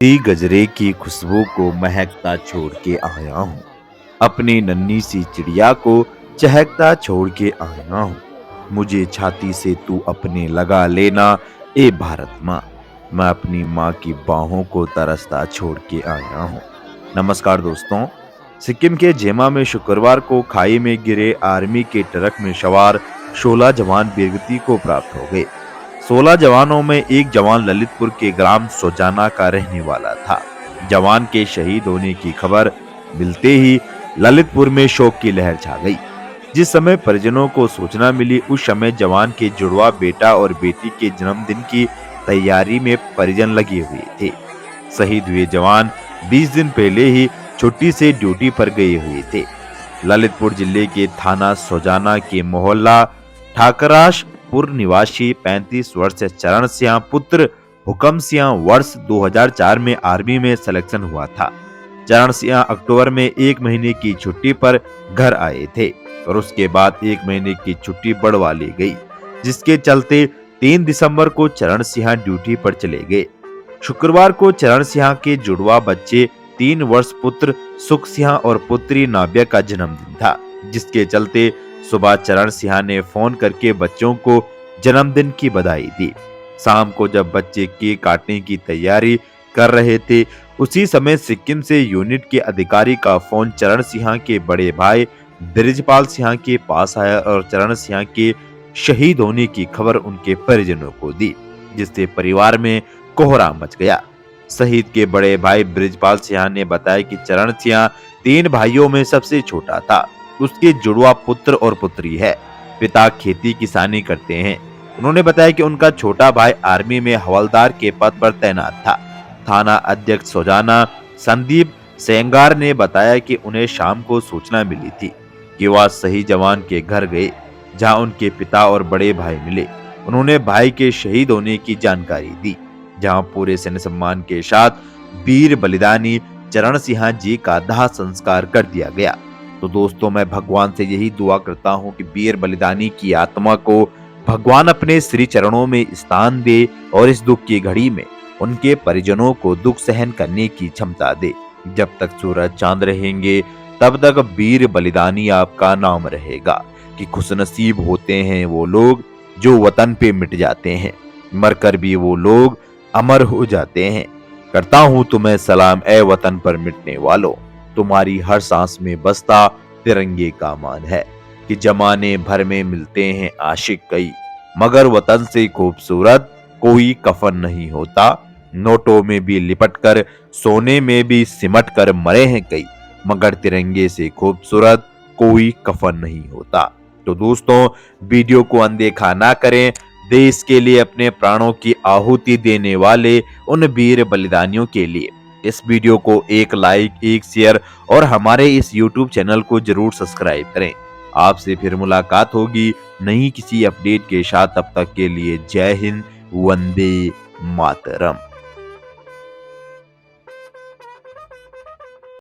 सी गजरे की खुशबू को महकता छोड़ के आया हूँ। अपनी नन्ही सी चिड़िया को चहकता छोड़ के आया हूँ। मुझे छाती से तू अपने लगा लेना, ए भारत माँ। मैं अपनी माँ की बाहों को तरसता छोड़ के आया हूँ। नमस्कार दोस्तों। सिक्किम के जेमा में शुक्रवार को खाई में गिरे आर्मी के ट्रक में सवार 16 जवान वीरगति को प्राप्त हो गए। 16 जवानों में एक जवान ललितपुर के ग्राम सोजाना का रहने वाला था। जवान के शहीद होने की खबर मिलते ही ललितपुर में शोक की लहर छा गई। जिस समय परिजनों को सूचना मिली, उस समय जवान के जुड़वा बेटा और बेटी के जन्मदिन की तैयारी में परिजन लगे हुए थे। शहीद हुए जवान 20 दिन पहले ही छुट्टी से ड्यूटी पर गए हुए थे। ललितपुर जिले के थाना सोजाना के मोहल्ला ठाकराशपुर निवासी 35 वर्ष चरण सिंह पुत्र हुकम सिंह वर्ष 2004 में आर्मी में सिलेक्शन हुआ था। चरण सिंह अक्टूबर में 1 महीने की छुट्टी पर घर आए थे और उसके बाद 1 महीने की छुट्टी बढ़वा ली गई, जिसके चलते 3 दिसंबर को चरण सिंह ड्यूटी पर चले गए। शुक्रवार को चरण सिंह के जुड़वा बच्चे 3 वर्ष पुत्र सुख सिंह और पुत्री नाव्या का जन्मदिन था, जिसके चलते सुबह चरण सिंह ने फोन करके बच्चों को जन्मदिन की बधाई दी। शाम को जब बच्चे केक काटने की तैयारी कर रहे थे, उसी समय सिक्किम से यूनिट के अधिकारी का फोन चरण सिंह के बड़े भाई ब्रिजपाल सिंह के पास आया और चरण सिंह के शहीद होने की खबर उनके परिजनों को दी, जिससे परिवार में कोहराम मच गया। शहीद के बड़े भाई ब्रिजपाल सिंह ने बताया कि चरण सिंह 3 भाइयों में सबसे छोटा था। उसके जुड़वा पुत्र और पुत्री है। पिता खेती किसानी करते हैं। उन्होंने बताया कि उनका छोटा भाई आर्मी में हवलदार के पद पर तैनात था। थाना अध्यक्ष सोजाना संदीप सेंगार ने बताया कि उन्हें शाम को सूचना मिली थी कि वह सही जवान के घर गए, जहां उनके पिता और बड़े भाई मिले। उन्होंने भाई के शहीद होने की जानकारी दी, जहां पूरे सैन्य सम्मान के साथ वीर बलिदानी चरण सिंह जी का दाह संस्कार कर दिया गया। तो दोस्तों, मैं भगवान से यही दुआ करता हूं कि वीर बलिदानी की आत्मा को भगवान अपने श्री चरणों में स्थान दे और इस दुख की घड़ी में उनके परिजनों को दुख सहन करने की क्षमता दे। जब तक सूरज चांद रहेंगे, तब तक वीर बलिदानी आपका नाम रहेगा। कि खुशनसीब होते हैं वो लोग जो वतन पे मिट जाते हैं, मरकर भी वो लोग अमर हो जाते हैं। करता हूं तुम्हें सलाम ए वतन पर मिटने वालों, तुम्हारी हर सांस में बसता तिरंगे का मान है। कि जमाने भर में मिलते हैं आशिक कई, मगर वतन से खूबसूरत कोई कफन नहीं होता। नोटों में भी लिपट कर, सोने में भी सिमट कर मरे हैं कई, मगर तिरंगे से खूबसूरत कोई कफन नहीं होता। तो दोस्तों, वीडियो को अनदेखा ना करें। देश के लिए अपने प्राणों की आहुति देने वाले उन वीर बलिदानियों के लिए इस वीडियो को एक लाइक, एक शेयर और हमारे इस YouTube चैनल को जरूर सब्सक्राइब करें। आपसे फिर मुलाकात होगी नई किसी अपडेट के साथ। तब तक के लिए जय हिंद, वंदे मातरम।